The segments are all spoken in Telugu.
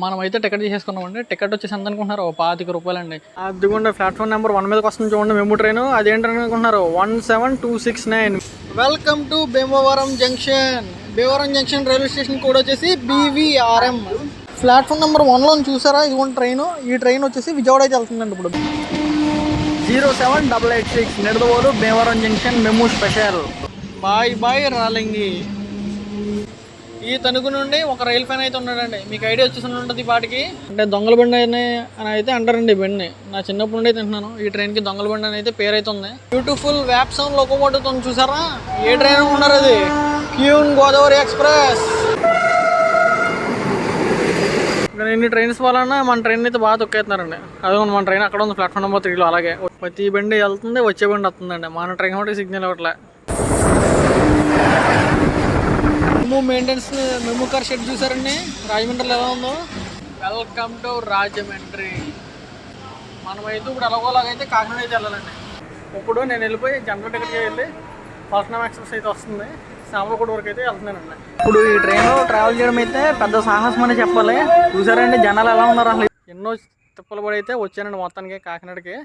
మనమైతే టికెట్ తీసేసుకున్నామండి. టికెట్ వచ్చేసి ఎంత అనుకుంటున్నారు? ₹25 అండి. అదిగోండి ప్లాట్ఫామ్ నెంబర్ 1 మీదకి వస్తుంది చూడండి మెమూ ట్రైన్. అదేంటని అనుకుంటున్నారు? 17269. Welcome to Bhimavaram junction. Bhimavaram junction railway station code వచ్చేసి BVRM. ప్లాట్ఫామ్ నెంబర్ 1లో చూసారా? ఇదిగోండి ట్రైన్. ఈ ట్రైన్ వచ్చేసి విజయవాడ అయితే వెళ్తుందండి ఇప్పుడు. 07886 Nidadavolu Bhimavaram junction MEMU special. Bye రాలింగి. ఈ తణుకు నుండి ఒక రైలు ఫ్యాన్ అయితే ఉన్నాడండి. మీకు ఐడియా వచ్చేసి ఉంటుంది ఈ పాటికి. అంటే దొంగల బండి అని అయితే అంటారండి. బండి నా చిన్నప్పటి నుండి తింటున్నాను. ఈ ట్రైన్కి దొంగల బండి అని అయితే పేరు అయితే ఉంది. బ్యూటిఫుల్ వ్యాప్ సౌండ్ లోకోమోటివ్ ఉంది చూసారా? ఏ ట్రైన్ ఉన్నారు? అది క్యూన్ గోదావరి ఎక్స్ప్రెస్. ఇక్కడ ఎన్ని ట్రైన్స్ వలన మన ట్రైన్ అయితే బాగా తొక్కేస్తున్నారండి. అదే మన ట్రైన్ అక్కడ ఉంది ప్లాట్ఫామ్ నెంబర్ 3లో. అలాగే ప్రతి బండి వెళ్తుంది, వచ్చే బండి వస్తుందండి. మన ట్రైన్ ఒకటి సిగ్నల్ ఇవ్వట్లే. MEMU maintenance MEMU car shed చూసారండి రాజమండ్రిలో ఎలా ఉందో. Welcome to Rajahmundry. మనమైతే ఇప్పుడు ఎలాగోలాగైతే కాకినాడ అయితే వెళ్ళాలండి. ఇప్పుడు నేను వెళ్ళిపోయి జనరల్ టికెట్కి వెళ్ళి పల్సనమ్ ఎక్స్ప్రెస్ అయితే వస్తుంది. సామర్లకోట వరకు అయితే వెళ్తున్నానండి. ఇప్పుడు ఈ ట్రైన్లో ట్రావెల్ చేయడం అయితే పెద్ద సాహసం అని చెప్పాలి. చూసారండి జనాలు ఎలా ఉన్నారు అసలు. ఎన్నో తిప్పలు పడి అయితే వచ్చానండి మొత్తానికి కాకినాడకి.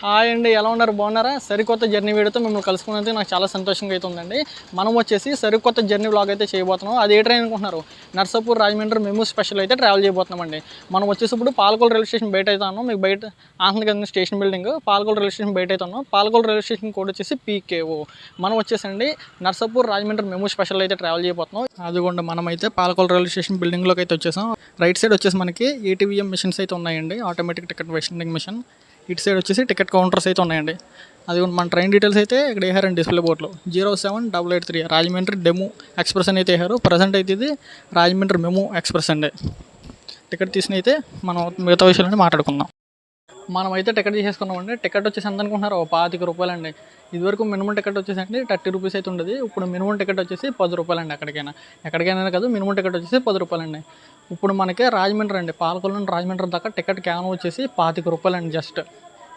హాయ్ అండి, ఎలా ఉన్నారు? బాగున్నారా? సరికొత్త జర్నీ వీడియోతో మిమ్మల్ని కలుసుకున్నందుకు నాకు చాలా సంతోషంగా అయితే ఉందండి. మనం వచ్చేసి సరికొత్త జర్నీ వ్లాగ్ అయితే చేయబోతున్నాం. అది ఏ ట్రైన్ అనుకుంటున్నారు? నర్సాపూర్ రాజమండ్రి మెమూ స్పెషల్ అయితే ట్రావెల్ చేయబోతున్నామండి. మనం వచ్చేసి ఇప్పుడు పాలకొల్లు రైల్వే స్టేషన్ బయట అయితే ఉన్నాం. మీకు బయట Andhra Pradesh station building Palakollu railway station బయట అయితే ఉన్నాం. పాలకొల్లు రైల్వే స్టేషన్ కోడ్ వచ్చేసి PKO. మనం వచ్చేసండి నర్సాపూర్ రాజమండ్రి మెమూ స్పెషల్ అయితే ట్రావెల్ చేయబోతున్నాం. అదిగోండి మనమైతే పాలకొల్లు రైల్వే స్టేషన్ బిల్డింగ్లోకి అయితే వచ్చేసాం. రైట్ సైడ్ వచ్చేసి మనకి ATVM మిషన్స్ అయితే ఉన్నాయండి, ఆటోమేటిక్ టికెట్ వెండింగ్ మిషన్. ఇటు సైడ్ వచ్చేసి టికెట్ కౌంటర్స్ అయితే ఉన్నాయండి. అది మన ట్రైన్ డీటెయిల్స్ అయితే ఇక్కడ వేసారండి డిస్ప్లే బోర్డులో. 07883 రాజమండ్రి డెమో ఎక్స్ప్రెస్ అని అయితే వేసారు. ప్రజెంట్ అయితే ఇది రాజమండ్రి మెమూ ఎక్స్ప్రెస్ అండి. టికెట్ తీసిన అయితే మనం మిగతా విషయాలని మాట్లాడుకుందాం. మనమైతే టికెట్ తీసేసుకున్నామండి. టికెట్ వచ్చేసి ఎంత అనుకుంటున్నారు? ₹25 అండి. ఇదివరకు మినిమం టికెట్ వచ్చేసి అండి ₹30 అయితే ఉండేది. ఇప్పుడు మినిమం టికెట్ వచ్చేసి ₹10 అండి. ఎక్కడికైనా కాదు, మినిమం టికెట్ వచ్చేసి ₹10 అండి. ఇప్పుడు మనకి రాజమండ్రి అండి, పాలకొల్లు నుండి రాజమండ్రి దాకా టికెట్ కేవలం వచ్చేసి ₹25 అండి. జస్ట్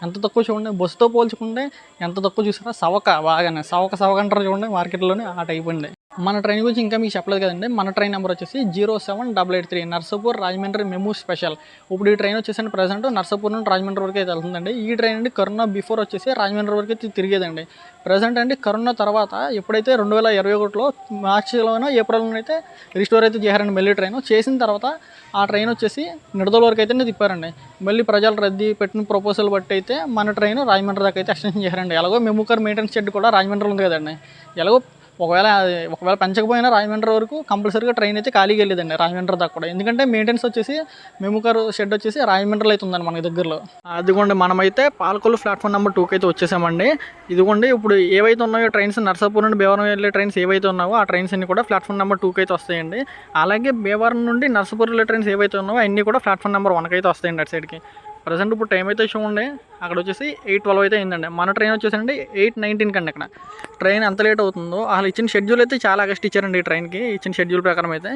ఎంత తక్కువ చూడండి. బస్సుతో పోల్చుకుంటే ఎంత తక్కువ చూసారా? బాగానే సవక అంటారు చూడండి మార్కెట్లోనే ఆ టైప్ అండి. మన ట్రైన్ గురించి ఇంకా మీకు చెప్పలేదు కదండి. మన ట్రైన్ నెంబర్ వచ్చేసి 07883 నర్సాపూర్ రాజమండ్రి మెమూ స్పెషల్. ఇప్పుడు ఈ ట్రైన్ వచ్చేసి ప్రజెంట్ నర్సాపూర్ నుండి రాజమండ్రి వరకు అయితే వెళ్తుందండి. ఈ ట్రైన్ అండి కరోనా బిఫోర్ వచ్చేసి రాజమండ్రి వరకు అయితే తిరిగేదండి. ప్రజెంట్ అండి కరోనా తర్వాత ఎప్పుడైతే 2021లో మార్చిలోనో ఏప్రిల్లోనో అయితే రిస్టోర్ అయితే చేశారండి మళ్ళీ ట్రైన్. చేసిన తర్వాత ఆ ట్రైన్ వచ్చేసి నిడదవోలు వరకు అయితే తిప్పారండి. మళ్ళీ ప్రజలు రద్దీ పెట్టిన ప్రపోజల్ బట్టి అయితే మన ట్రైన్ రాజమండ్రి దాకా అయితే ఎక్స్టెన్షన్ చేశారండి. ఎలాగో మెమూ కార్ మెయింటెనెన్స్ షెడ్ కూడా రాజమండ్రి ఉంది కదండి. ఎలాగో ఒకవేళ పెంచకపోయినా రాజమండ్రి వరకు కంపల్సరీగా ట్రైన్ అయితే ఖాళీగా వెళ్ళేదండి రాజమండ్రి దాకా కూడా. ఎందుకంటే మెయింటెనెన్స్ వచ్చేసి మెమూ కార్ షెడ్ వచ్చేసి రాజమండ్రిలో అయితే ఉందండి మనకి దగ్గరలో. అదిగోండి మనమైతే పాలకొల్లు ప్లాట్ఫామ్ నెంబర్ 2కి అయితే వచ్చేసామండి. ఇదిగోండి ఇప్పుడు ఏవైతే ఉన్నాయో ట్రైన్స్ నర్సాపూర్ నుండి భీమవరం వెళ్ళే ట్రైన్స్ ఏవైతే ఉన్నాయో ఆ ట్రైన్స్ అన్ని కూడా ప్లాట్ఫామ్ నెంబర్ 2కి అయితే వస్తాయండి. అలాగే భీమవరం నుండి నర్సాపూర్ వెళ్ళే ట్రైన్స్ ఏవైతే ఉన్నాయో అన్నీ కూడా ప్లాట్ఫామ్ నెంబర్ 1కి అయితే వస్తాయండి అటు సైడ్కి. ప్రజెంట్ ఇప్పుడు టైం అయితే చూడండి, అక్కడ వచ్చేసి 8:12 అయితే అయిందండి. మన ట్రైన్ వచ్చేసండి 8:19 కండి. అక్కడ ట్రైన్ ఎంత లేట్ అవుతుందో అసలు ఇచ్చిన షెడ్యూల్ అయితే చాలా అగస్ట్ ఇచ్చారండి. ఈ ట్రైన్కి ఇచ్చిన షెడ్యూల్ ప్రకారం అయితే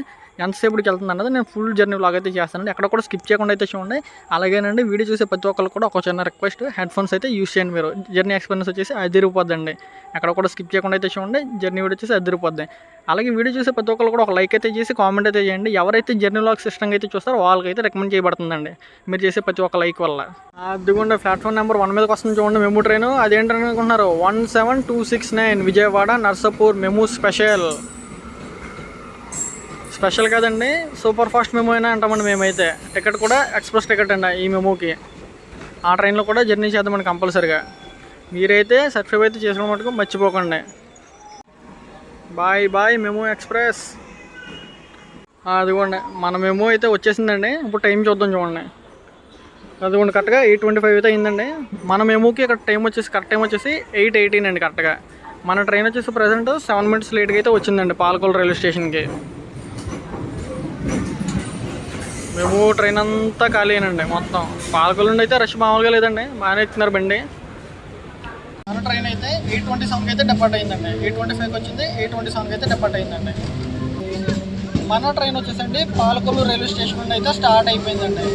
ఎంతసేపుకి వెళ్తుంది అన్నది నేను ఫుల్ జర్నీ వ్లాగ్ అయితే చేస్తానండి. అక్కడ కూడా స్కిప్ చేయకుండా అయితే చూడండి. అలాగేనండి వీడియో చూసే ప్రతి ఒక్కరికి కూడా ఒక చిన్న రిక్వెస్ట్, హెడ్ ఫోన్స్ అయితే యూస్ చేయండి. మీరు జర్నీ ఎక్స్పీరియన్స్ వచ్చేసి అదిరిపోద్దండి. అక్కడ కూడా స్కిప్ చేయకుండా అయితే చూడండి. జర్నీ వీడియో వచ్చేసి అదిరిపోద్ది. అలాగే వీడియో చూసే ప్రతి ఒక్కరు కూడా ఒక లైక్ అయితే చేసి కామెంట్ అయితే చేయండి. ఎవరైతే జర్నీ వ్లాగ్స్ ఇష్టంగా అయితే చూస్తారో వాళ్ళకైతే రికమెండ్ చేయబడుతుందండి మీరు చేసే ప్రతి ఒక్క లైక్ వల్ల. అదిగోండి ప్లాట్ఫామ్ నెంబర్ 1 మీదకి వస్తుంది చూడండి మెమూ ట్రైన్. అదేంటని అనుకుంటున్నారు? 17269 Vijayawada Narsapur MEMU special. Special కదండి, సూపర్ ఫాస్ట్ మెమూ అయినా అంటామండి మేమైతే. టికెట్ కూడా ఎక్స్ప్రెస్ టికెట్ అండి ఈ మెమూకి. ఆ ట్రైన్లో కూడా జర్నీ చేద్దామండి కంపల్సరీగా. మీరైతే సబ్స్క్రైబ్ అయితే చేసుకోవడం మటుకు మర్చిపోకండి. Bye MEMU express. అదిగోండి మన మెమూ అయితే వచ్చేసిందండి. ఇప్పుడు టైం చూద్దాం చూడండి. అదిగోండి కరెక్ట్గా 8:25 అయితే అయిందండి. మన మెమూకి ఇక్కడ కరెక్ట్ టైం వచ్చేసి 8:18 అండి కరెక్ట్గా. మన ట్రైన్ వచ్చేసి ప్రజెంట్ 7 minutes లేట్గా అయితే వచ్చిందండి పాలకొల్లు రైల్వే స్టేషన్కి. మెమూ ట్రైన్ అంతా ఖాళీనండి మొత్తం. పాలకొల్లు నుండి అయితే రష్ మామూలుగా లేదండి, బాగానే ఎక్కుతున్నారు బండి. మన ట్రైన్ అయితే 8:27కి అయితే డిపార్ట్ అయిందండి. 8:25కి వచ్చింది, 8:27కి అయితే డిపార్ట్ అయిందండి. మన ట్రైన్ వచ్చేసండి పాలకొల్లు రైల్వే స్టేషన్ నుండి అయితే స్టార్ట్ అయిపోయిందండి.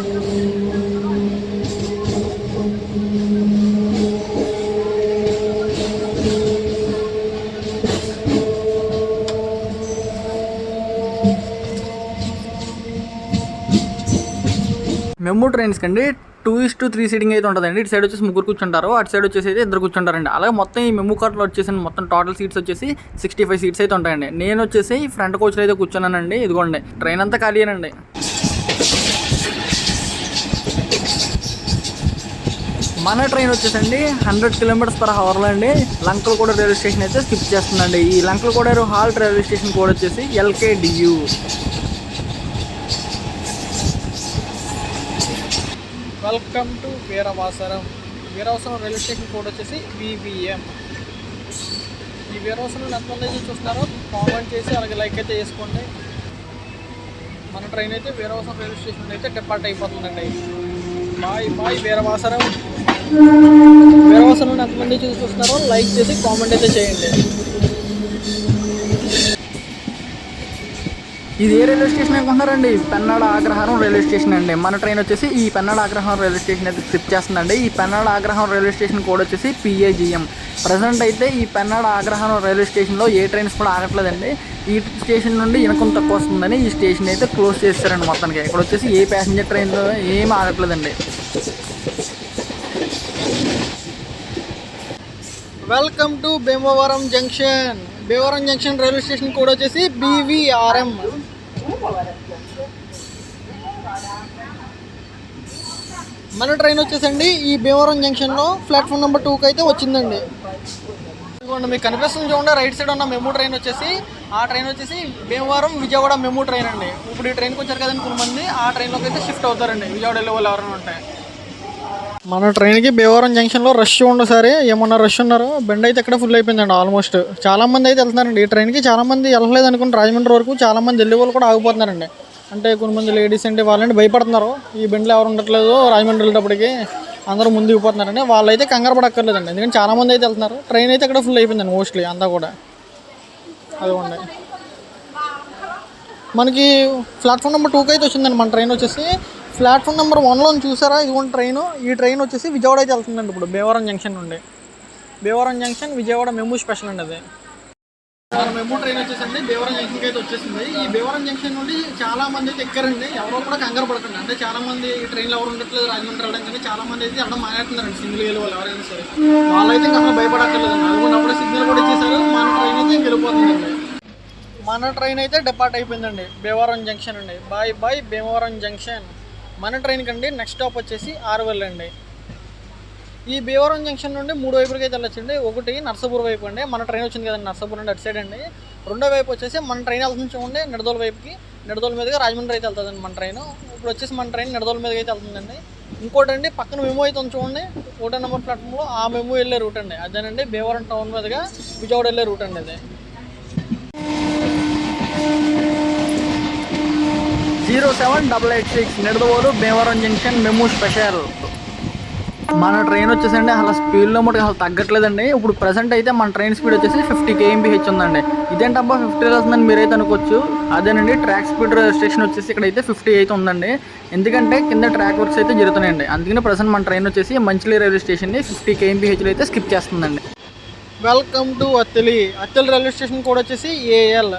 మెమూ ట్రైన్స్ కండి 2:3 సీటింగ్ అయితే ఉంటుందండి. ఇటు సైడ్ వచ్చేసి ముగ్గురు కూర్చుంటారు, అటు సైడ్ వచ్చేసి అయితే ఇద్దరు కూర్చుంటారండి. అలాగే మొత్తం ఈ మెమూ కార్లో వచ్చేసి మొత్తం టోటల్ సీట్స్ వచ్చేసి 65 సీట్స్ అయితే ఉంటాయండి. నేను వచ్చేసి ఫ్రంట్ కోచ్లో అయితే కూర్చున్నానండి. ఇదిగోండి ట్రైన్ అంతా ఖాళీయేనండి. మన ట్రైన్ వచ్చేసండి 100 km/h అండి. లంకలకోట రైల్వే స్టేషన్ అయితే స్కిప్ చేస్తుందండి. ఈ లంకలకోట హాల్ట్ రైల్వే స్టేషన్ కోడ్ వచ్చేసి LKDU. Welcome to Veeravasaram. Veeravasaram railway station code వచ్చేసి VVM. ఈ వీరవాసరం ఎంతమంది అయితే చూస్తున్నారో కామెంట్ చేసి అలాగే లైక్ అయితే చేసుకోండి. మన ట్రైన్ అయితే వీరవాసరం రైల్వే స్టేషన్ అయితే డిపార్ట్ అయిపోతుందండి. బాయ్ వీరవాసరం. వీరవాసరం ఎంతమంది చూస్తున్నారో లైక్ చేసి కామెంట్ అయితే చేయండి. ఇది ఏ రైల్వే స్టేషన్ అనుకుంటున్నారండి? పెన్నాడ ఆగ్రహారం రైల్వే స్టేషన్ అండి. మన ట్రైన్ వచ్చేసి ఈ పెన్నాడ ఆగ్రహారం రైల్వే స్టేషన్ అయితే స్కిప్ చేస్తుందండి. ఈ పెన్నాడ ఆగ్రహారం రైల్వే స్టేషన్ కోడ్ వచ్చేసి PAGM. ప్రజెంట్ అయితే ఈ పెన్నాడ ఆగ్రహారం రైల్వే స్టేషన్లో ఏ ట్రైన్స్ కూడా ఆగట్లేదండి. ఈ స్టేషన్ నుండి ఇనకం తక్కువ వస్తుందని ఈ స్టేషన్ అయితే క్లోజ్ చేస్తారండి మొత్తానికి. ఇక్కడ వచ్చేసి ఏ ప్యాసింజర్ ట్రైన్లో ఏం ఆగట్లేదండి. Welcome to Bhimavaram junction. Bhimavaram junction railway station code వచ్చేసి BVRM. మన ట్రైన్ వచ్చేసండి ఈ భీమవరం జంక్షన్లో ప్లాట్ఫామ్ నెంబర్ 2కి అయితే వచ్చిందండి. మీకు కనిపిస్తుంది చూడండి, రైట్ సైడ్ ఉన్న మెమూ ట్రైన్ వచ్చేసి ఆ ట్రైన్ వచ్చేసి భీమవరం విజయవాడ మెమూ ట్రైన్ అండి. ఇప్పుడు ఈ ట్రైన్కి వచ్చారు కదండి కొంతమంది, ఆ ట్రైన్లోకి అయితే షిఫ్ట్ అవుతారండి విజయవాడ వెళ్ళే వాళ్ళు ఎవరైనా ఉంటాయి. మన ట్రైన్కి భీమవరం జంక్షన్లో రష్ ఉండదు సరే, ఏమన్నా రష్ ఉన్నారు. బెండ్ అయితే ఇక్కడ ఫుల్ అయిపోయిందండి ఆల్మోస్ట్. చాలామంది అయితే వెళ్తున్నారండి ఈ ట్రైన్కి. చాలామంది వెళ్ళలేదు అనుకుని రాజమండ్రి వరకు చాలామంది వెళ్ళే వాళ్ళు కూడా ఆగిపోతున్నారండి. అంటే కొంతమంది లేడీస్ అంటే వాళ్ళంటే భయపడుతున్నారు, ఈ బెండ్లో ఎవరు ఉండట్లేదు రాజమండ్రి వెళ్ళేటప్పటికి అందరూ ముందు దిగిపోతున్నారండి. వాళ్ళైతే కంగారు పడక్కర్లేదండి, ఎందుకంటే చాలామంది అయితే వెళ్తున్నారు. ట్రైన్ అయితే ఇక్కడ ఫుల్ అయిపోయిందండి మోస్ట్లీ అంతా కూడా. అదిగోండి మనకి ప్లాట్ఫామ్ నెంబర్ 2కి అయితే వచ్చిందండి. మన ట్రైన్ వచ్చేసి ప్లాట్ఫామ్ నెంబర్ 1లో చూసారా, ఇదిగోండి ట్రైన్. ఈ ట్రైన్ వచ్చేసి విజయవాడ అయితే వెళ్తుందండి ఇప్పుడు భీమవరం జంక్షన్ నుండి. Bhimavaram junction Vijayawada MEMU special అండి అది. మన మెమూ ట్రైన్ వచ్చేసండి భీమవరం జంక్షన్కి అయితే వచ్చేసింది. ఈ భీమవరం జంక్షన్ నుండి చాలా మంది అయితే ఎక్కారండి. ఎవరో కూడా కంగారు పడకండి, అంటే చాలా మంది ఈ ట్రైన్లో ఎవరు ఉండట్లేదు రాజమండ్రి వెళ్ళడానికి. చాలా మంది అయితే వెళ్ళడం మానేస్తున్నారండి సింగిల్ వెళ్ళే వాళ్ళు ఎవరైనా సరే. వాళ్ళైతే ఇంకా భయపడక్కర్లేదండి. అనుకున్నప్పుడు సిగ్నల్ కూడా ఇచ్చేసారు, మన ట్రైన్ అయితే వెళ్ళిపోతుందండి. మన ట్రైన్ అయితే డిపార్ట్ అయిపోయిందండి భీమవరం జంక్షన్ అండి. Bye Bhimavaram junction. మన ట్రైన్ కండి నెక్స్ట్ స్టాప్ వచ్చేసి ఆర్వెల్ అండి. ఈ భీమవరం జంక్షన్ నుండి 3 వైపులకి అయితే వెళ్ళొచ్చండి. ఒకటి నర్సాపూర్ వైపు అండి, మన ట్రైన్ వచ్చింది కదండి నర్సాపూర్ అండి అటు సైడ్ అండి. రెండో వైపు వచ్చేసి మన ట్రైన్ వెళ్తుంది చూడండి నిడదోల వైపుకి. నిడదోల మీదుగా రాజమండ్రి అయితే వెళ్తుందండి మన ట్రైన్. ఇప్పుడు వచ్చేసి మన ట్రైన్ నిడదోల మీదకి అయితే వెళ్తుందండి. ఇంకోటి అండి పక్కన మెమూ అయితే ఉంది చూడండి 1 నెంబర్ ప్లాట్ఫామ్లో, ఆ మెమూ వెళ్ళే రూట్ అండి అదేనండి. భీమవరం టౌన్ మీదుగా విజయవాడ వెళ్ళే రూట్ అండి అది. 07886 Nidadavolu Bhimavaram junction MEMU special. మన ట్రైన్ వచ్చేసండి అసలు స్పీడ్లో మటుకు అసలు తగ్గట్లేదండి. ఇప్పుడు ప్రజెంట్ అయితే మన ట్రైన్ స్పీడ్ వచ్చేసి 50 kmph ఉందండి. ఇదేంటబ్బా 50 వెళ్తుందని మీరైతే అనుకోవచ్చు. అదేనండి ట్రాక్ స్పీడ్ స్టేషన్ వచ్చేసి ఇక్కడైతే 50 అయితే ఉందండి. ఎందుకంటే కింద ట్రాక్ వర్క్స్ అయితే జరుగుతున్నాయండి. అందుకని ప్రజెంట్ మన ట్రైన్ వచ్చేసి మంచిలి రైల్వే స్టేషన్ని 50 kmph అయితే స్కిప్ చేస్తుందండి. Welcome to Attili. Attili railway station కూడా వచ్చేసి AL.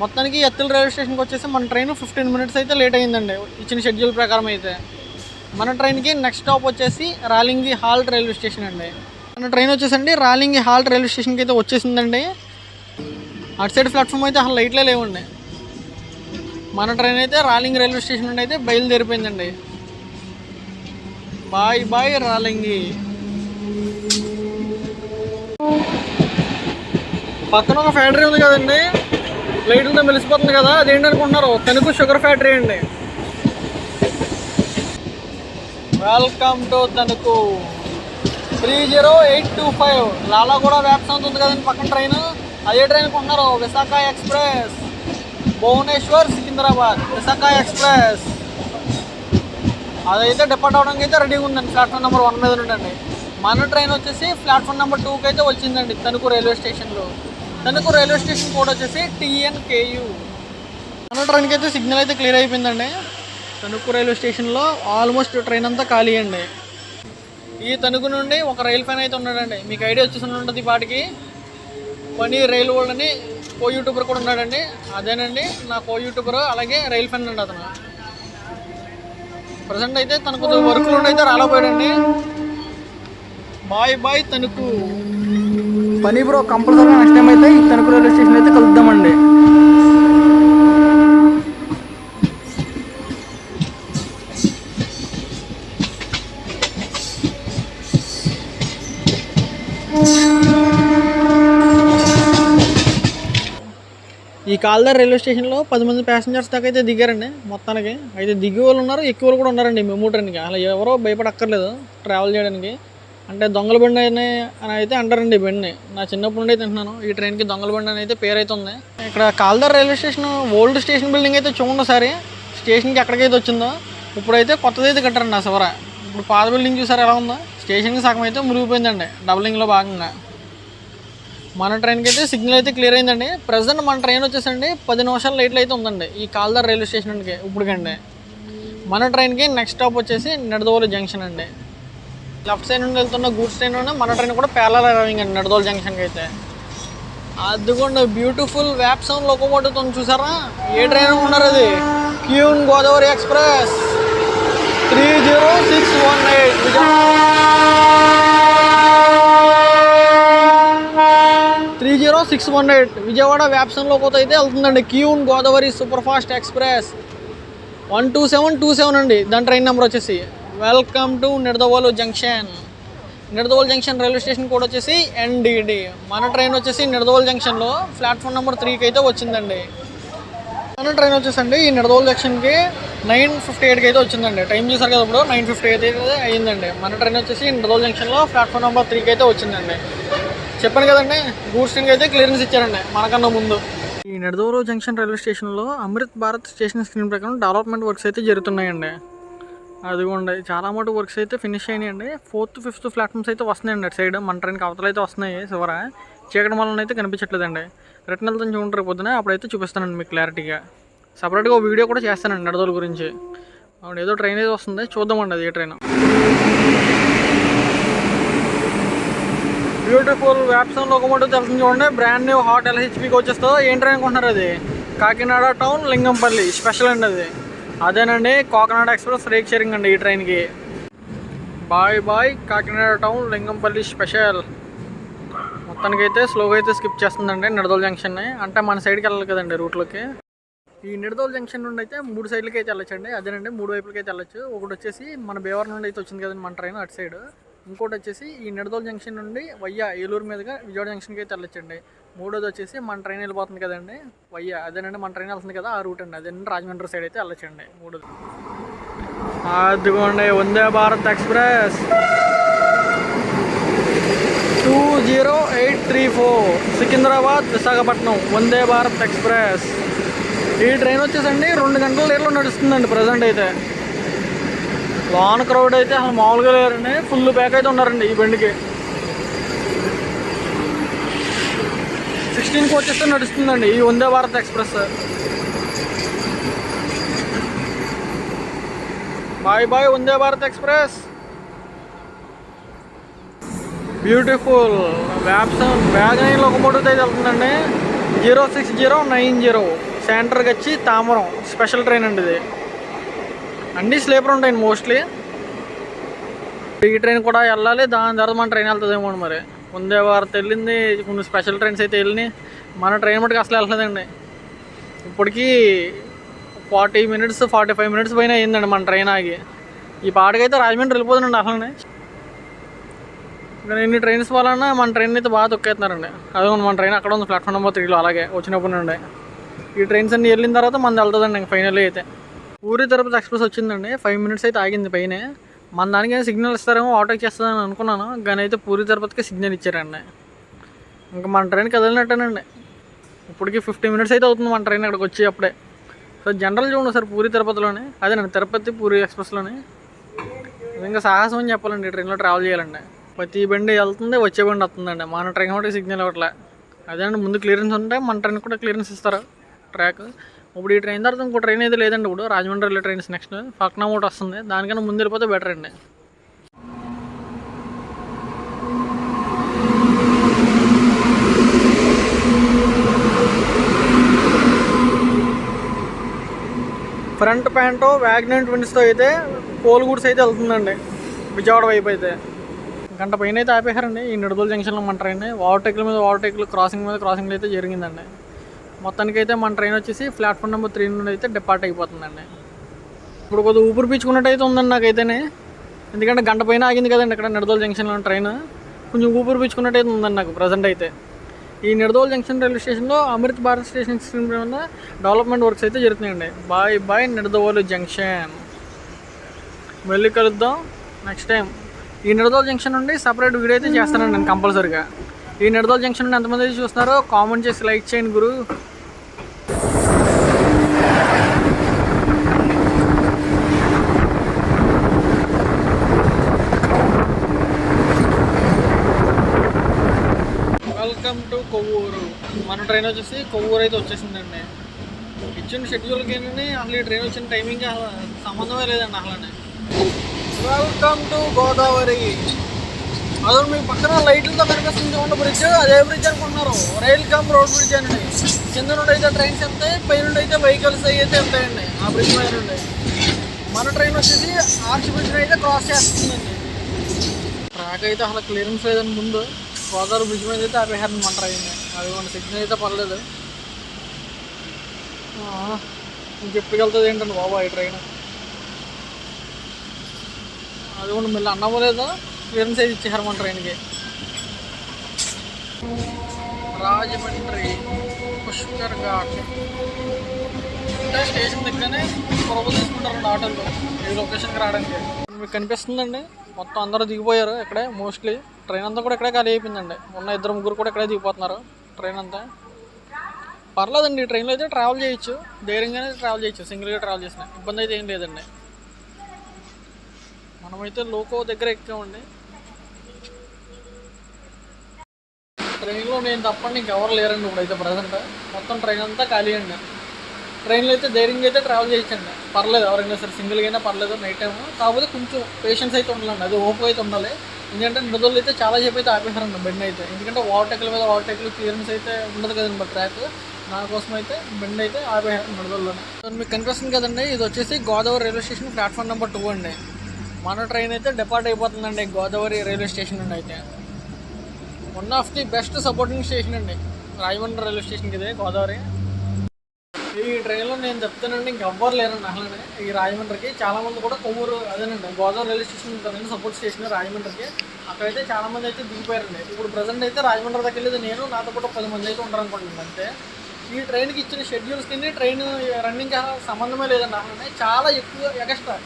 మొత్తానికి అత్తిలి రైల్వే స్టేషన్కి వచ్చేసి మన ట్రైన్ 15 minutes అయితే లేట్ అయిందండి ఇచ్చిన షెడ్యూల్ ప్రకారం అయితే. మన ట్రైన్కి నెక్స్ట్ స్టాప్ వచ్చేసి రాలింగి హాల్ట్ రైల్వే స్టేషన్ అండి. మన ట్రైన్ వచ్చేసండి రాలింగి హాల్ట్ రైల్వే స్టేషన్కి అయితే వచ్చేసిందండి. అటు సైడ్ ప్లాట్ఫామ్ అయితే అసలు లైట్లే లేవండి. మన ట్రైన్ అయితే రాలింగి రైల్వే స్టేషన్ నుండి అయితే బయలుదేరిపోయిందండి. బాయ్ రాలింగి. పక్కన ఒక ఫ్యాక్టరీ ఉంది కదండి, లైట్లతో మెలిసిపోతుంది కదా, అదేంటనుకుంటున్నారు? తణుకు షుగర్ ఫ్యాక్టరీ అండి. Welcome to Tanuku. 30825 లాలాగూడ వ్యాప్సంత ఉంది కదండి పక్కన ట్రైన్, అదే ట్రైన్ అనుకుంటున్నారు. Visakha express Bhubaneswar Secunderabad Visakha express. అదైతే డిపార్ట్ అవడానికి అయితే రెడీగా ఉందండి ప్లాట్ఫామ్ నెంబర్ 1 మీద ఉండండి. మన ట్రైన్ వచ్చేసి ప్లాట్ఫామ్ నెంబర్ 2కి అయితే వచ్చిందండి తణుకు రైల్వే స్టేషన్లో. తణుకు రైల్వే స్టేషన్ కోడ్ వచ్చేసి TNKU. మన ట్రైన్కి అయితే సిగ్నల్ అయితే క్లియర్ అయిపోయిందండి. తణుకు రైల్వే స్టేషన్లో ఆల్మోస్ట్ ట్రైన్ అంతా ఖాళీ అండి. ఈ తణుకు నుండి ఒక రైల్ ఫ్యాన్ అయితే ఉన్నాడండి, మీకు ఐడియా వచ్చేసి ఉంటుంది పాటికి. పని రైల్ వరల్డ్ అని కో యూట్యూబర్ కూడా ఉన్నాడండి, అదేనండి నా కో యూట్యూబర్. అలాగే రైల్ ఫ్యాన్ అండి అతను. ప్రజెంట్ అయితే తనకు వర్క్లో అయితే రాలేపోయాడండి. Bye bye Tanuku. పని బ్రో, కంపల్సరీగా నెక్స్ట్ టైం అయితే ఈ తణుకు రైల్వే స్టేషన్ అయితే కలుద్దామండి. ఈ కాల్దార్ రైల్వే స్టేషన్లో 10 మంది ప్యాసింజర్స్ దాకా అయితే దిగారండి మొత్తానికి. అయితే దిగే వాళ్ళు ఉన్నారు, ఎక్కువ వాళ్ళు కూడా ఉన్నారండి మెమూ ట్రైన్కి. అలా ఎవరో భయపడక్కర్లేదు ట్రావెల్ చేయడానికి. అంటే దొంగల బండి అని అయితే అంటారండి ఈ బండిని. నా చిన్నప్పటి నుండి తింటున్నాను ఈ ట్రైన్కి దొంగల బండి అని అయితే పేరు అయితే ఉంది. ఇక్కడ Kaldhari railway station old station building అయితే చూడండి ఒకసారి. స్టేషన్కి ఎక్కడికైతే వచ్చిందో ఇప్పుడైతే కొత్తది అయితే కట్టారండి ఆ చివర. ఇప్పుడు పాత బిల్డింగ్ చూసారు ఎలా ఉందో. స్టేషన్కి సగం అయితే మురిగిపోయిందండి డబలింగ్లో భాగంగా. మన ట్రైన్కి అయితే సిగ్నల్ అయితే క్లియర్ అయిందండి. ప్రజెంట్ మన ట్రైన్ వచ్చేసండి 10 నిమిషాలు లేట్లు అయితే ఉందండి ఈ కాల్దార్ రైల్వే స్టేషన్కి ఇప్పటికండి. మన ట్రైన్కి నెక్స్ట్ స్టాప్ వచ్చేసి నిడదవోలు జంక్షన్ అండి. లెఫ్ట్ సైడ్ నుండి వెళ్తున్న గూడ్స్ ట్రైన్ మన ట్రైన్ కూడా ప్యారలల్ అరైవింగ్ అండి నిడదవోలు జంక్షన్కి అయితే. అదిగోండి బ్యూటిఫుల్ వ్యాప్ సౌండ్ లోకోమోటివ్ చూసారా. ఏ ట్రైన్ ఉన్నారు అది? క్యూన్ గోదావరి ఎక్స్ప్రెస్ 3018 విజయవాడ వ్యాప్సన్లోకి అయితే వెళ్తుందండి. క్యూన్ గోదావరి సూపర్ ఫాస్ట్ ఎక్స్ప్రెస్ 12727 అండి దాని ట్రైన్ నెంబర్ వచ్చేసి. Welcome to Nidadavolu junction. Nidadavolu junction railway station code వచ్చేసి NDD. మన ట్రైన్ వచ్చేసి నిడదవోలు జంక్షన్లో ప్లాట్ఫామ్ నెంబర్ 3కి అయితే వచ్చిందండి. మన ట్రైన్ వచ్చేసండి ఈ నిడదవోలు జంక్షన్కి 9:58కి అయితే వచ్చిందండి. టైం చూసారు కదా ఇప్పుడు 9:58 అయితే అయ్యిందండి. మన ట్రైన్ వచ్చేసి నిడదవోలు జంక్షన్లో ప్లాట్ఫామ్ నెంబర్ 3కి అయితే వచ్చిందండి. చెప్పాను కదండి గూడ్స్ ట్రైన్కి అయితే క్లియరెన్స్ ఇచ్చారండి మనకన్నా ముందు. ఈ నిడదవోలు జంక్షన్ రైల్వే స్టేషన్లో అమృత్ భారత్ స్టేషన్ స్క్రీన్ ప్రకారం డెవలప్మెంట్ వర్క్స్ అయితే జరుగుతున్నాయండి. అదిగోండి చాలా మటు వర్క్స్ అయితే ఫినిష్ అయినాయండి. 4th 5th ప్లాట్ఫామ్స్ అయితే వస్తున్నాయండి అటు సైడ్. మన ట్రైన్కి అవతల అయితే వస్తున్నాయి చివర. చీకటి వలన అయితే కనిపించట్లేదండి. రిటర్న్ వెళ్తాను చూడండి పొద్దున, అప్పుడైతే చూపిస్తానండి మీకు క్లారిటీగా. సపరేట్గా ఒక వీడియో కూడా చేస్తానండి నిడదవోలు గురించి. అవును ఏదో ట్రైన్ అయితే వస్తుంది చూద్దామండి అది ఏ ట్రైన్. బ్యూటిఫుల్ వ్యాప్సన్ లోకోమోటివ్ తెలుస్తుంది చూడండి. Brand new hot LHP కోచెస్తో. ఏం ట్రైన్ అనుకుంటున్నారు అది? కాకినాడ టౌన్ లింగంపల్లి స్పెషల్ అండి అది. అదేనండి కాకినాడ ఎక్స్ప్రెస్ రేక్ షేరింగ్ అండి ఈ ట్రైన్కి. Bye bye Kakinada town Lingampalli special. మొత్తానికైతే స్లోగా అయితే స్కిప్ చేస్తుందండి నిడదవోలు జంక్షన్ని. అంటే మన సైడ్కి వెళ్ళాలి కదండి రూట్లోకి. ఈ నిడదవోలు జంక్షన్ నుండి అయితే 3 సైడ్లకి అయితే వెళ్ళొచ్చండి. అదేనండి 3 వైపులకి అయితే వెళ్ళొచ్చు. ఒకటి వచ్చేసి మన భీమవరం నుండి అయితే వచ్చింది కదండి మన ట్రైన్ అటు సైడ్. ఇంకోటి వచ్చేసి ఈ నిడదవోలు జంక్షన్ నుండి వయ్యా ఏలూరు మీదుగా విజయవాడ జంక్షన్కి అయితే వెళ్ళొచ్చండి. మూడోది వచ్చేసి మన ట్రైన్ వెళ్ళిపోతుంది కదండి వయ్యా, అదేనండి మన ట్రైన్ వెళ్తుంది కదా ఆ రూట్ అండి. అదేనండి రాజమండ్రి సైడ్ అయితే వెళ్ళొచ్చండి మూడోది. అదిగోండి వందే భారత్ ఎక్స్ప్రెస్ 20834 సికింద్రాబాద్ విశాఖపట్నం వందే భారత్ ఎక్స్ప్రెస్. ఈ ట్రైన్ వచ్చేసండి 2 గంటల లేట్లో నడుస్తుందండి ప్రజెంట్ అయితే. లాన్ క్రౌడ్ అయితే అసలు మామూలుగా లేరండి. ఫుల్ బ్యాక్ అయితే ఉన్నారండి ఈ బండికి. 16 కోచెస్తో నడుస్తుందండి ఈ Vande Bharat express. Bye bye Vande Bharat express. Beautiful వ్యాప్సన్ వ్యాగన్ లోకోమోటివ్ అయితే వెళ్తుందండి. 06090 సెంటర్కి వచ్చి తామరం స్పెషల్ ట్రైన్ అండి ఇది. అన్నీ స్లీపర్ ఉంటాయండి మోస్ట్లీ. ఈ ట్రైన్ కూడా వెళ్ళాలి, దాని తర్వాత మన ట్రైన్ వెళ్తుందేమో మరి. వందే భారత్ వెళ్ళింది, కొన్ని స్పెషల్ ట్రైన్స్ అయితే వెళ్ళినాయి. మన ట్రైన్ మటుకు అసలు వెళ్ళలేదండి. ఇప్పటికీ 40 minutes 45 minutes పైన అయిందండి మన ట్రైన్ ఆగి. ఈ పాటకైతే రాజమండ్రి వెళ్ళిపోతుందండి అసలు. ఇంకా ఎన్ని ట్రైన్స్ వలన మన ట్రైన్ అయితే బాగా తొక్కేస్తున్నారండి. అదే మన ట్రైన్ అక్కడ ఉంది ప్లాట్ఫామ్ నెంబర్ 3లో అలాగే వచ్చినప్పుడు నుండి. ఈ ట్రైన్స్ అన్ని వెళ్ళిన తర్వాత మనది వెళ్తుందండి ఇంక ఫైనల్లీ అయితే. పూరి తిరుపతి ఎక్స్ప్రెస్ వచ్చిందండి. 5 minutes అయితే ఆగింది పైనే. మన దానికి సిగ్నల్ ఇస్తారేమో ఆటోకి చేస్తుందని అనుకున్నాను, కానీ అయితే పూరి తిరుపతికి సిగ్నల్ ఇచ్చారండి. ఇంకా మన ట్రైన్కి కదిలినట్టేనండి. ఇప్పటికి 50 minutes అయితే అవుతుంది మన ట్రైన్ ఇక్కడికి వచ్చి అప్పుడే. సో జనరల్ చూడండి సార్ పూరి తిరుపతిలోనే, అదేనండి తిరుపతి పూరి ఎక్స్ప్రెస్లోనే. ఇంకా సాహసం అని చెప్పాలండి ఈ ట్రైన్లో ట్రావెల్ చేయాలండి. ప్రతి బండి వెళ్తుంది, వచ్చే బండి వస్తుందండి. మన ట్రైన్ కూడా సిగ్నల్ ఇవ్వట్లే. అదేనండి ముందు క్లియరెన్స్ ఉంటే మన ట్రైన్ కూడా క్లియరెన్స్ ఇస్తారు ట్రాక్. ఇప్పుడు ఈ ట్రైన్ తర్వాత ఇంకో ట్రైన్ అయితే లేదండి. ఇప్పుడు రాజమండ్రి వెళ్ళే ట్రైన్స్ నెక్స్ట్ పక్కన ఒకటి వస్తుంది, దానికన్నా ముందు వెళ్ళిపోతే బెటర్ అండి. ఫ్రంట్ ప్యాంటు వ్యాగ్నర్ ట్విన్స్తో అయితే కోలుగూడ్స్ అయితే వెళ్తుందండి విజయవాడ వైపు అయితే. గంట పైన అయితే ఆపేశారండి ఈ నిడదోలు జంక్షన్లో మన ట్రైన్. ఓవర్టేక్ల మీద ఓవర్టేక్లు, క్రాసింగ్ మీద క్రాసింగ్లు అయితే జరిగిందండి. మొత్తానికి అయితే మన ట్రైన్ వచ్చేసి ప్లాట్ఫామ్ నెంబర్ 3 నుండి అయితే డిపార్ట్ అయిపోతుందండి. ఇప్పుడు కొద్దిగా ఊపిరి పీల్చుకున్నట్టు అయితే ఉందండి నాకైతేనే, ఎందుకంటే గంట పైన ఆగింది కదండి ఇక్కడ నిడదోలు జంక్షన్లో ట్రైన్. కొంచెం ఊపిరి పీల్చుకున్నట్టు అయితే ఉందండి నాకు ప్రజెంట్ అయితే. ఈ నిడదోలు జంక్షన్ రైల్వే స్టేషన్లో అమృత్ భారత్ స్టేషన్ మీద డెవలప్మెంట్ వర్క్స్ అయితే జరుగుతున్నాయండి. బాయ్ బాయ్ నిడదవోలు జంక్షన్, మళ్ళీ కలుద్దాం నెక్స్ట్ టైం. ఈ నిడదోలు జంక్షన్ నుండి సపరేట్ వీడియో అయితే చేస్తానండి నేను కంపల్సరీగా. ఈ నిడదోలు జంక్షన్ నుండి ఎంతమంది అయితే చూస్తున్నారో కామెంట్ చేసి లైక్ చేయండి గురు. Welcome to Kovvur. మన ట్రైన్ వచ్చేసి కొవ్వూరు అయితే వచ్చేసిందండి. ఇచ్చిన షెడ్యూల్కి ఏంటంటే అసలు ఈ ట్రైన్ వచ్చిన టైమింగ్కి అసలు సంబంధమే లేదండి అసలు. Welcome to Godavari. అదే మీ పక్కన లైట్లతో కనిపిస్తుంది ఉన్న బ్రిడ్జ్, అదే బ్రిడ్జ్ అనుకుంటున్నారు, రైల్ కమ్ రోడ్ బ్రిడ్జ్ అండి. కింద నుండి అయితే ట్రైన్స్ వెళ్తాయి, పై నుండి అయితే వెహికల్స్ అయితే వెళ్తాయండి ఆ బ్రిడ్జ్ మీద నుండి. మన ట్రైన్ వచ్చేసి ఆర్చ్ బ్రిడ్జ్ అయితే క్రాస్ చేస్తుందండి. ట్రాక్ అయితే అసలు క్లియరెన్స్ లేదని ముందు గోదావరి బ్రిడ్జ్ మీద అయితే ఆపేశారు మన ట్రైన్. అది మన సిగ్నల్ అయితే పర్లేదు. ఇంకెప్పటికి వెళ్తుంది ఏంటండి బాబా ఈ ట్రైన్. అది కూడా మళ్ళీ అన్నవ్వలేదో క్లియరెన్స్ అయితే ఇచ్చేసారు మన ట్రైన్కి. రాజమండ్రి పుష్కర్ ఘాట్ అంటే స్టేషన్ దగ్గరనే ప్రభుత్వం తీసుకుంటారండి ఆటోలో ఈ లొకేషన్కి రావడానికి. మీకు కనిపిస్తుందండి మొత్తం అందరూ దిగిపోయారు ఇక్కడే. మోస్ట్లీ ట్రైన్ అంతా కూడా ఇక్కడే ఖాళీ అయిపోయిందండి. ఉన్న 2-3 కూడా ఇక్కడే దిగిపోతున్నారు. ట్రైన్ అంతా పర్లేదండి. ఈ ట్రైన్లో అయితే ట్రావెల్ చేయొచ్చు, ధైర్యంగానే ట్రావెల్ చేయొచ్చు. సింగిల్గా ట్రావెల్ చేసిన ఇబ్బంది అయితే ఏం లేదండి. మనమైతే లోకో దగ్గర ఎక్కామండి. ట్రైన్లో నేను తప్పండి ఇంకెవరు లేరండి ఇప్పుడైతే ప్రజెంట్. మొత్తం ట్రైన్ అంతా ఖాళీ అండి. ట్రైన్లో అయితే ధైర్యంగా అయితే ట్రావెల్ చేయొచ్చండి, పర్లేదు. ఎవరైనా సరే సింగిల్గా అయినా పర్లేదు నైట్ టైము. కాకపోతే కొంచెం పేషెన్స్ అయితే ఉండాలండి, అది ఓపిక అయితే ఉండాలి. ఎందుకంటే నిడదోళ్ళు అయితే చాలా సేపు అయితే ఆపేశారండి బండి అయితే. ఎందుకంటే ఓవర్టేక్ల మీద ఓవర్టేక్లు క్లియరెన్స్ అయితే ఉండదు కదండి ట్రాక్. దానికోసం అయితే బండి అయితే ఆపేశారు నిడదోళ్ళలోనే. మీకు కనిపిస్తుంది కదండి, ఇది వచ్చేసి Godavari railway station platform number 2 అండి. మన ట్రైన్ అయితే డిపార్ట్ అయిపోతుందండి గోదావరి రైల్వే స్టేషన్ నుండి అయితే. One of the best supporting station అండి రాజమండ్రి రైల్వే స్టేషన్కి ఇదే గోదావరి. ఈ ట్రైన్లో నేను చెప్తానండి ఇంకెవ్వరు లేరండి అసలు. ఈ రాజమండ్రికి చాలామంది కూడా కొవ్వూరు అదేనండి గోదావరి రైల్వే స్టేషన్ ఉంటుందండి సపోర్ట్ స్టేషన్ రాజమండ్రికి. అక్కడైతే చాలామంది అయితే దిగిపోయారండి. ఇప్పుడు ప్రజెంట్ అయితే రాజమండ్రి దగ్గర వెళ్ళేది నేను, నాతో కూడా 10 మంది అయితే ఉంటారు అనుకుంటున్నాను అంతే. ఈ ట్రైన్కి ఇచ్చిన షెడ్యూల్స్ కింద ట్రైన్ రన్నింగ్ సంబంధమే లేదండి అసలు. చాలా ఎక్కువ ఎక్స్ట్రా,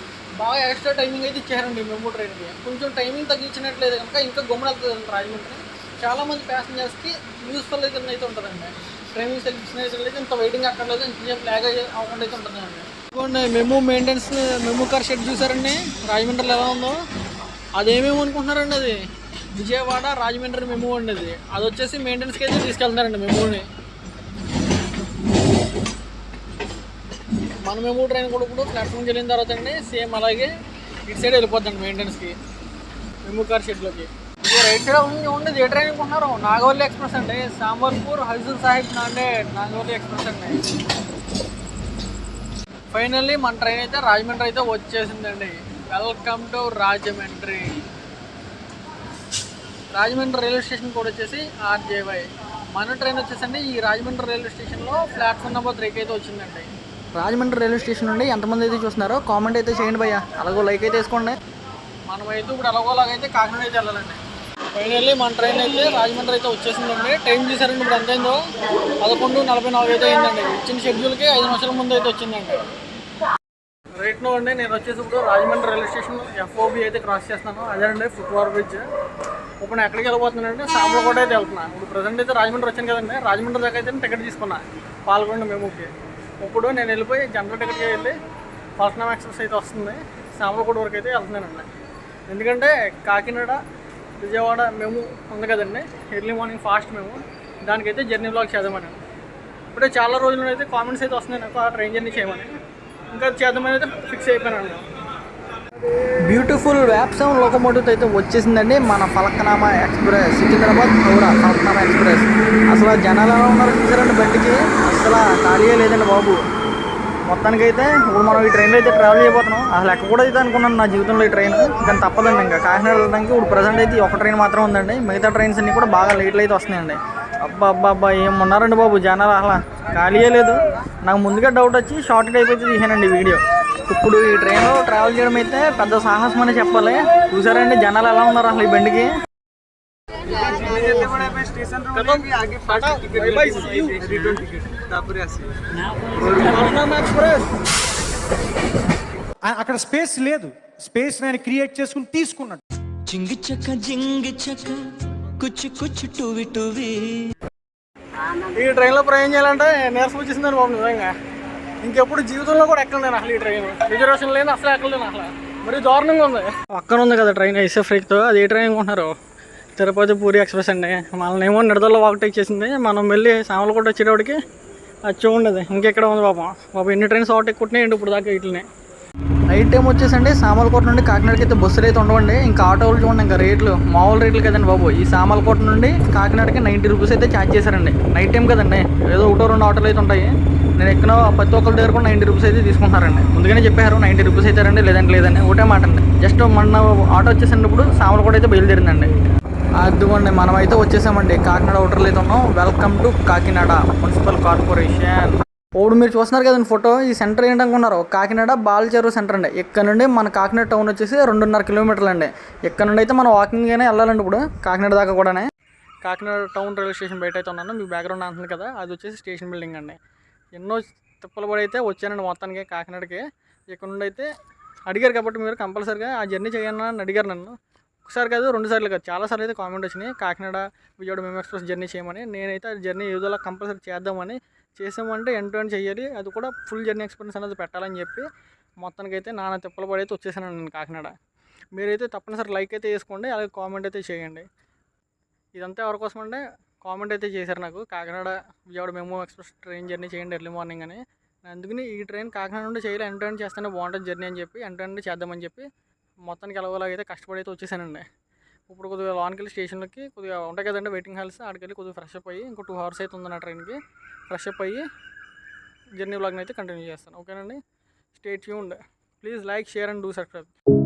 బాగా ఎక్స్ట్రా టైమింగ్ అయితే ఇచ్చారండి మెమో ట్రైన్కి. కొంచెం టైమింగ్ తగ్గించినట్లేదు కనుక ఇంకా గమ్మున వెళ్తుంది రాజమండ్రి. చాలామంది ప్యాసింజర్స్కి యూస్ఫుల్ అయితే ఉంటుందండి. ట్రైనింగ్ సెలెక్షన్ అయితే ఇంత వెయిటింగ్ అక్కర్లేదు, ఇంతసేపు ల్యాగ్ అవ్వకుండా అయితే ఉంటుందండి. ఇదిగోండి memo maintenance memo car shed చూసారండి రాజమండ్రిలో ఎలా ఉందో. అదేమేమి అనుకుంటున్నారండి, అది విజయవాడ రాజమండ్రి మెమో అండి. అది వచ్చేసి మెయింటెనెన్స్కి అయితే తీసుకెళ్తున్నారండి మెమోని. మన మెమో ట్రైన్ కూడా ఇప్పుడు ప్లాట్ఫామ్కి వెళ్ళిన తర్వాత అండి సేమ్ అలాగే ఇటు సైడ్ వెళ్ళిపోద్దండి మెయింటెనెన్స్కి మెమో కార్ షెడ్లోకి. ఇది రైట్ సైడ్ ఉండేది ఏ ట్రైన్ అనుకుంటున్నారు, నాగవల్లి ఎక్స్ప్రెస్ అండి. సాంబల్పూర్ హజూర్ సాహిబ్ నాగవల్లి ఎక్స్ప్రెస్ అండి. ఫైనల్లీ మన ట్రైన్ అయితే రాజమండ్రి అయితే వచ్చేసిందండి. Welcome to Rajahmundry. Rajahmundry railway station కూడా వచ్చేసి RJY. మన ట్రైన్ వచ్చేసండి ఈ రాజమండ్రి రైల్వే స్టేషన్లో ప్లాట్ఫామ్ నెంబర్ 3 అయితే వచ్చిందండి. రాజమండ్రి రైల్వే స్టేషన్ నుండి ఎంతమంది అయితే చూస్తున్నారో కామెంట్ అయితే చేయండి భయ్య, అలాగో లైక్ అయితే వేసుకోండి. మనమైతే ఇప్పుడు అలాగోలాగైతే కాకినాడ అయితే వెళ్ళాలండి. ఫైనల్లీ మన ట్రైన్ అయితే రాజమండ్రి అయితే వచ్చేసిందండి. టైం చూసారండి ఇప్పుడు ఎంత అయిందో, 11:44 అయితే అయిందండి. ఇచ్చిన షెడ్యూల్కి 5 నిమిషాల ముందు అయితే వచ్చిందండి. రైట్ నో అండి నేను వచ్చేసి ఇప్పుడు రాజమండ్రి రైల్వే స్టేషన్ FOB అయితే క్రాస్ చేస్తున్నాను. అదేనండి ఫుట్ ఓవర్ బ్రిడ్జ్. ఇప్పుడు నేను ఎక్కడికి వెళ్ళిపోతున్నానంటే సాంబలకోట అయితే వెళ్తున్నాను. ఇప్పుడు ప్రజెంట్ అయితే రాజమండ్రి వచ్చాను కదండి, రాజమండ్రి దాకా అయితే టికెట్ తీసుకున్నా పాల్గొండ మెమోకి. ఇప్పుడు నేను వెళ్ళిపోయి జనరల్ టికెట్కి వెళ్ళి పల్సనామా ఎక్స్ప్రెస్ అయితే వస్తుంది, సాంబలకోట వరకు అయితే వెళ్తున్నానండి. ఎందుకంటే కాకినాడ విజయవాడ మెమో ఉంది కదండి, ఎర్లీ మార్నింగ్ ఫాస్ట్ మెమో, దానికైతే జర్నీ బ్లాగ్ చేద్దామని. ఇప్పుడే చాలా రోజులు అయితే కామెంట్స్ అయితే వస్తున్నాయి నాకు ఆ ట్రైన్ జర్నీ చేయమని. ఇంకా చేద్దామని అయితే ఫిక్స్ అయిపోయానండి. బ్యూటిఫుల్ వ్యాప్సమ్ లోకోమోటివ్ అయితే వచ్చేసిందండి మన ఫలక్నామా ఎక్స్ప్రెస్. సికింద్రాబాద్ హౌరా ఫలక్నామా ఎక్స్ప్రెస్. అసలు జనాలు ఎలా ఉన్నారు చూసారండి బండికి, అసలు ఖాళీయే లేదండి బాబు. మొత్తానికి అయితే ఇప్పుడు మనం ఈ ట్రైన్లో అయితే ట్రావెల్ చేయబోతున్నాం. అసలు ఎక్కకూడదు అనుకున్నాను నా జీవితంలో ఈ ట్రైన్, కానీ తప్పదండి. ఇంకా కాకినాడ వెళ్ళడానికి ఇప్పుడు ప్రజెంట్ అయితే ఒక ట్రైన్ మాత్రం ఉందండి. మిగతా ట్రైన్స్ అన్ని కూడా బాగా లేట్లు అయితే వస్తున్నాయండి. అబ్బా ఏమన్నారండి బాబు జనాలు, అసలు ఖాళీయే లేదు. నాకు ముందుగా డౌట్ వచ్చి షార్ట్ అయితే తీసానండి వీడియో. ఇప్పుడు ఈ ట్రైన్లో ట్రావెల్ చేయడం అయితే పెద్ద సాహసం అని చెప్పాలి. చూసారండి జనాలు ఎలా ఉన్నారు అసలు ఈ బండికి. అక్కడ స్పేస్ లేదు, స్పేస్ నేను క్రియేట్ చేసుకుని తీసుకున్నాడు. జింగి చక్క జింగి చక్క కుచ్చు కుచ్చు టూవి టూవి. ఈ ట్రైన్లో ప్రయాణం చేయాలంటే నీరసం వచ్చేసిందని బాబు నిజంగా. ఇంకెప్పుడు జీవితంలో కూడా ఎక్కడ నేను అసలు ఈ ట్రైన్ రిజర్వేషన్ లేదు, అసలు ఎక్కలేను అసలు. మరి దారుణంగా ఉంది. పక్కన ఉంది కదా ట్రైన్ ఐసెఫ్రీక్తో, అది ఏ ట్రైన్ అనుకుంటున్నారు? తిరుపతి పూరి ఎక్స్ప్రెస్ అండి. మనల్ని ఏమో నిడదల్లో వాక్ చేసింది. మనం వెళ్ళి సామలకోట వచ్చేటప్పటికి అది చూడండి ఇంకెక్కడ ఉంది బాబు ఎన్ని ట్రైన్స్ ఓవర్ ఎక్కుంటున్నాయి ఏంటి ఇప్పుడు దాకా వీటిని. నైట్ టైం వచ్చేసండి సామలకోట నుండి కాకినాడకి అయితే బస్సులు అయితే ఉండవండి. ఇంకా ఆటోలు చూడండి, ఇంకా రేట్లు మామూలు రేట్లు కదండి బాబు. ఈ సామలకోట నుండి కాకినాడకి 90 రూపీస్ అయితే ఛార్జ్ చేశారండి. నైట్ టైం కదండి, ఏదో 1-2 ఆటోలు అయితే ఉంటాయి. నేను ఎక్కిన ప్రతి ఒక్కరి దగ్గర కూడా 90 రూపీస్ అయితే తీసుకుంటారండి. ముందుగానే చెప్పారు 90 రూపీస్ అయితే రండి, లేదండి ఒకటే మాట అండి. జస్ట్ మన ఆటో వచ్చేసినప్పుడు సామలకోట అయితే బయలుదేరిందండి. అదిగోండి మనం అయితే వచ్చేసామండి కాకినాడ అవుటర్లో అయితే ఉన్నాం. Welcome to Kakinada municipal corporation. ఇప్పుడు మీరు చూస్తున్నారు కదండి ఫోటో, ఈ సెంటర్ ఏంటనుకున్నారు? కాకినాడ బాలచెరువు సెంటర్ అండి. ఇక్కడ నుండి మన కాకినాడ టౌన్ వచ్చేసి 2.5 కిలోమీటర్లు అండి. ఇక్కడ నుండి అయితే మనం వాకింగ్గానే వెళ్ళాలండి ఇప్పుడు కాకినాడ దాకా కూడానే. కాకినాడ టౌన్ రైల్వే స్టేషన్ బయట అయితే ఉన్నాను. మీకు బ్యాక్గ్రౌండ్ అంటుంది కదా, అది వచ్చేసి స్టేషన్ బిల్డింగ్ అండి. ఎన్నో తిప్పలు పడి అయితే వచ్చానండి మొత్తానికి కాకినాడకి. ఇక్కడ నుండి అయితే అడిగారు కాబట్టి మీరు కంపల్సరీగా ఆ జర్నీ చేయండి అని అడిగారు నన్ను. ఒకసారి కాదు 2 సార్లు కాదు, చాలాసార్లు అయితే కామెంట్ వచ్చినాయి Kakinada Vijayawada memo express journey చేయమని. నేనైతే ఆ జర్నీ ఏదోలా కంపల్సరీ చేద్దామని, చేసామంటే ఎండ్ టు ఎండ్ చేయాలి, అది కూడా ఫుల్ జర్నీ ఎక్స్పీరియన్స్ అనేది పెట్టాలని చెప్పి మొత్తానికి అయితే నాన్న తిప్పలు పడి అయితే వచ్చేసాను నేను కాకినాడ. మీరైతే తప్పనిసరి లైక్ అయితే వేసుకోండి, అలాగే కామెంట్ అయితే చేయండి. ఇదంతా ఎవరి కోసం అంటే కామెంట్ అయితే చేశారు నాకు, Kakinada Vijayawada memo express train journey చేయండి ఎర్లీ మార్నింగ్ అని. అందుకని ఈ ట్రైన్ కాకినాడ నుండి చేయాలి, ఎండ్ టు ఎండ్ చేస్తేనే బాగుంటుంది జర్నీ అని చెప్పి ఎండ్ టు ఎండ్ చేద్దామని చెప్పి మొత్తానికి ఎలాగోలాగైతే కష్టపడి అయితే వచ్చేసానండి. ఇప్పుడు కొద్దిగా లోనికి వెళ్ళి స్టేషన్లకి కొద్దిగా ఉంటాయి కదండి వెయిటింగ్ హాల్స్, అక్కడికి వెళ్ళి కొద్దిగా ఫ్రెష్ అప్ అయ్యి ఇంకో 2 hours అయితే ఉంది నా ట్రైన్కి. ఫ్రెష్ అప్ అయ్యి జర్నీ వ్లాగ్ని అయితే కంటిన్యూ చేస్తాను. ఓకేనండి, stay tuned. Please like, share and do subscribe.